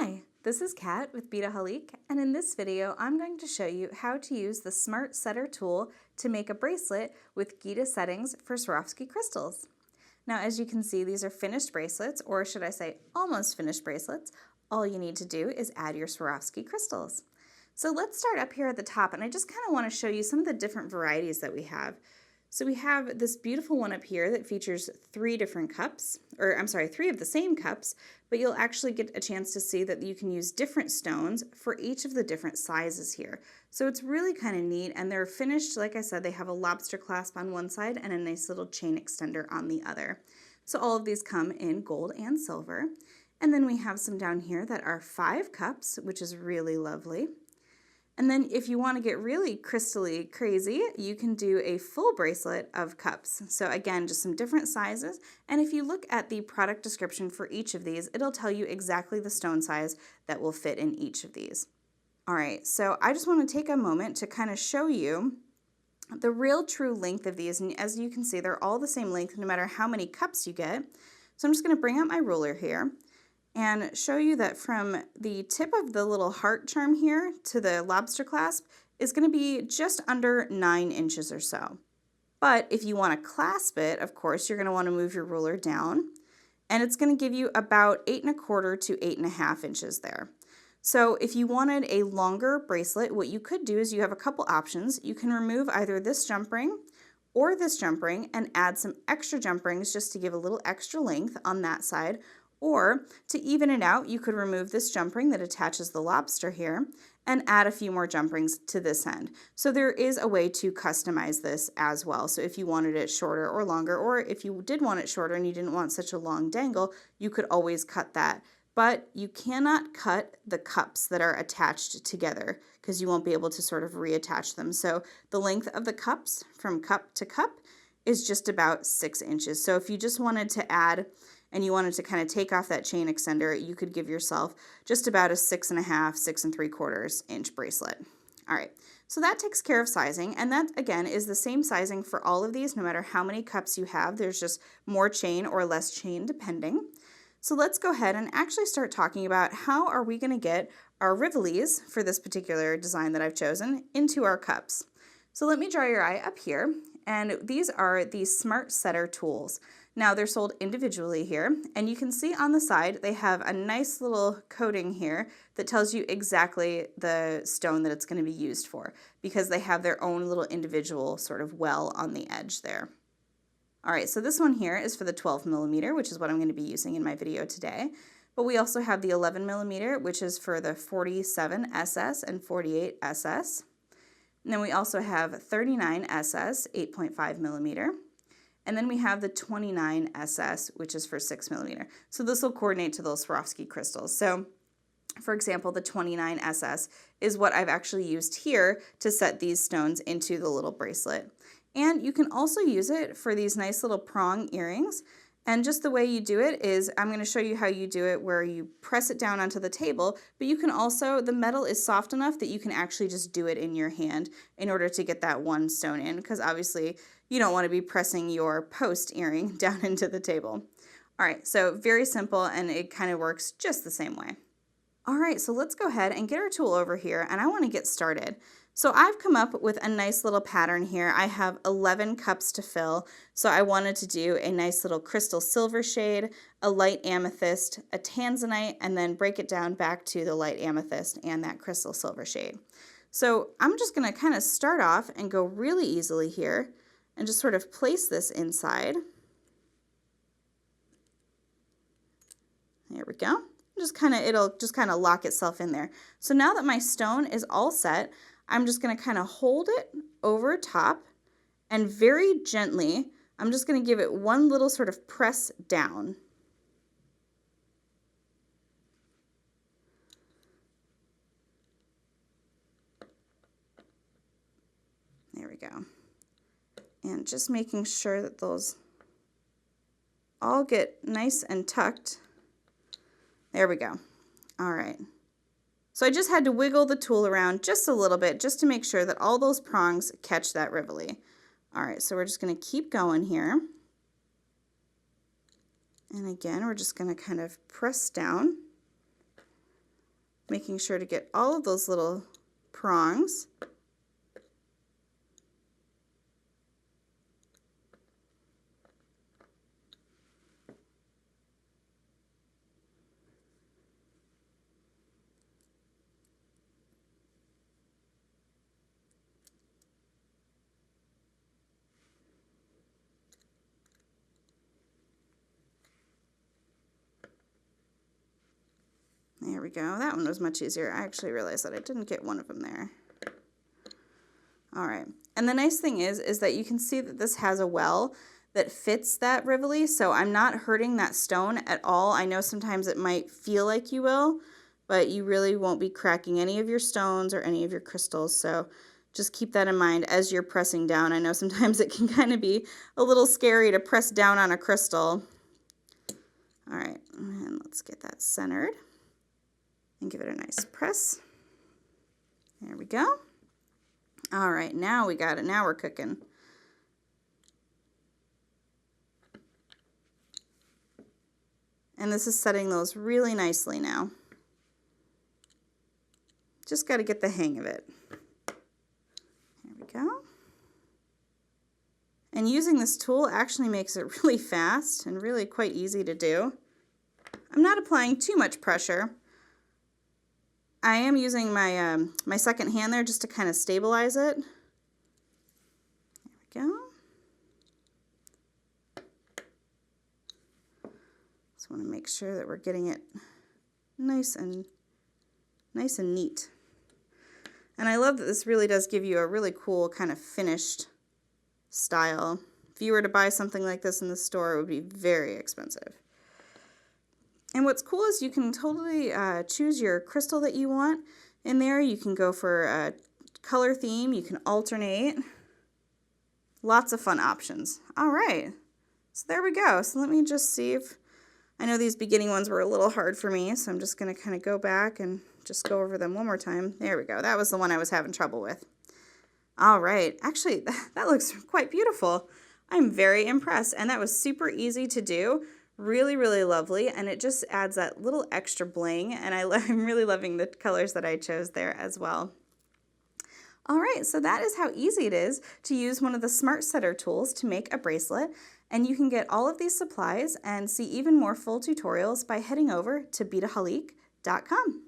Hi, this is Kat with Beadaholique, and in this video I'm going to show you how to use the Smart Setter tool to make a bracelet with Gita settings for Swarovski crystals. Now, as you can see, these are finished bracelets, or should I say almost finished bracelets. All you need to do is add your Swarovski crystals. So let's start up here at the top, and I just kind of want to show you some of the different varieties that we have. So we have this beautiful one up here that features three different cups, or I'm sorry, three of the same cups, but you'll actually get a chance to see that you can use different stones for each of the different sizes here. So it's really kind of neat, and they're finished, like I said, they have a lobster clasp on one side and a nice little chain extender on the other. So all of these come in gold and silver. And then we have some down here that are 5 cups, which is really lovely. And then if you want to get really crystally crazy, you can do a full bracelet of cups. So again, just some different sizes. And if you look at the product description for each of these, it'll tell you exactly the stone size that will fit in each of these. All right, so I just want to take a moment to kind of show you the real true length of these. And as you can see, they're all the same length no matter how many cups you get. So I'm just going to bring out my ruler here and show you that from the tip of the little heart charm here to the lobster clasp is going to be just under 9 inches or so. But if you want to clasp it, of course, you're going to want to move your ruler down, and it's going to give you about 8 1/4 to 8.5 inches there. So if you wanted a longer bracelet, what you could do is you have a couple options. You can remove either this jump ring or this jump ring and add some extra jump rings just to give a little extra length on that side. Or to even it out, you could remove this jump ring that attaches the lobster here and add a few more jump rings to this end. So there is a way to customize this as well. So if you wanted it shorter or longer, or if you did want it shorter and you didn't want such a long dangle, you could always cut that. But you cannot cut the cups that are attached together because you won't be able to sort of reattach them. So the length of the cups from cup to cup is just about 6 inches. So if you just wanted to add and you wanted to kind of take off that chain extender, you could give yourself just about a 6.5, 6 3/4 inch bracelet. All right, so that takes care of sizing, and that again is the same sizing for all of these, no matter how many cups you have. There's just more chain or less chain depending. So let's go ahead and actually start talking about how are we going to get our Rivolis for this particular design that I've chosen into our cups. So let me draw your eye up here, and these are the Smart Setter tools. Now they're sold individually here, and you can see on the side they have a nice little coating here that tells you exactly the stone that it's going to be used for, because they have their own little individual sort of well on the edge there. All right, so this one here is for the 12mm, which is what I'm going to be using in my video today. But we also have the 11mm, which is for the 47SS and 48SS. And then we also have 39SS, 8.5mm. And then we have the 29SS, which is for 6mm. So this will coordinate to those Swarovski crystals. So for example, the 29SS is what I've actually used here to set these stones into the little bracelet. And you can also use it for these nice little prong earrings. And just the way you do it is, I'm going to show you how you do it where you press it down onto the table, but you can also, the metal is soft enough that you can actually just do it in your hand in order to get that one stone in, because obviously you don't want to be pressing your post earring down into the table. All right, so very simple, and it kind of works just the same way. All right, so let's go ahead and get our tool over here, and I want to get started. So I've come up with a nice little pattern here. I have 11 cups to fill, so I wanted to do a nice little crystal silver shade, a light amethyst, a tanzanite, and then break it down back to the light amethyst and that crystal silver shade. So I'm just going to kind of start off and go really easily here and just sort of place this inside. There we go. It'll just kind of lock itself in there. So now that my stone is all set, I'm just going to kind of hold it over top, and very gently, I'm just going to give it one little sort of press down. There we go. And just making sure that those all get nice and tucked. There we go. All right. So I just had to wiggle the tool around just a little bit just to make sure that all those prongs catch that Rivoli. All right, so we're just going to keep going here. And again, we're just going to kind of press down. making sure to get all of those little prongs. There we go. That one was much easier. I actually realized that I didn't get one of them there. All right. And the nice thing is that you can see that this has a well that fits that Rivoli, so I'm not hurting that stone at all. I know sometimes it might feel like you will, but you really won't be cracking any of your stones or any of your crystals, so just keep that in mind as you're pressing down. I know sometimes it can kind of be a little scary to press down on a crystal. All right, and let's get that centered and give it a nice press. There we go. All right, now we got it. Now we're cooking. And this is setting those really nicely now. Just got to get the hang of it. There we go. And using this tool actually makes it really fast and really quite easy to do. I'm not applying too much pressure. I am using my my second hand there just to kind of stabilize it. There we go. Just want to make sure that we're getting it nice and neat. And I love that this really does give you a really cool kind of finished style. If you were to buy something like this in the store, it would be very expensive. And what's cool is you can totally choose your crystal that you want in there. You can go for a color theme. You can alternate. Lots of fun options. All right. So there we go. So let me just see if, I know these beginning ones were a little hard for me, so I'm just going to kind of go back and just go over them one more time. There we go. That was the one I was having trouble with. All right. Actually, that looks quite beautiful. I'm very impressed. And that was super easy to do. Really, really lovely, and it just adds that little extra bling, and I'm really loving the colors that I chose there as well. All right, so that is how easy it is to use one of the Smart Setter tools to make a bracelet, and you can get all of these supplies and see even more full tutorials by heading over to Beadaholique.com.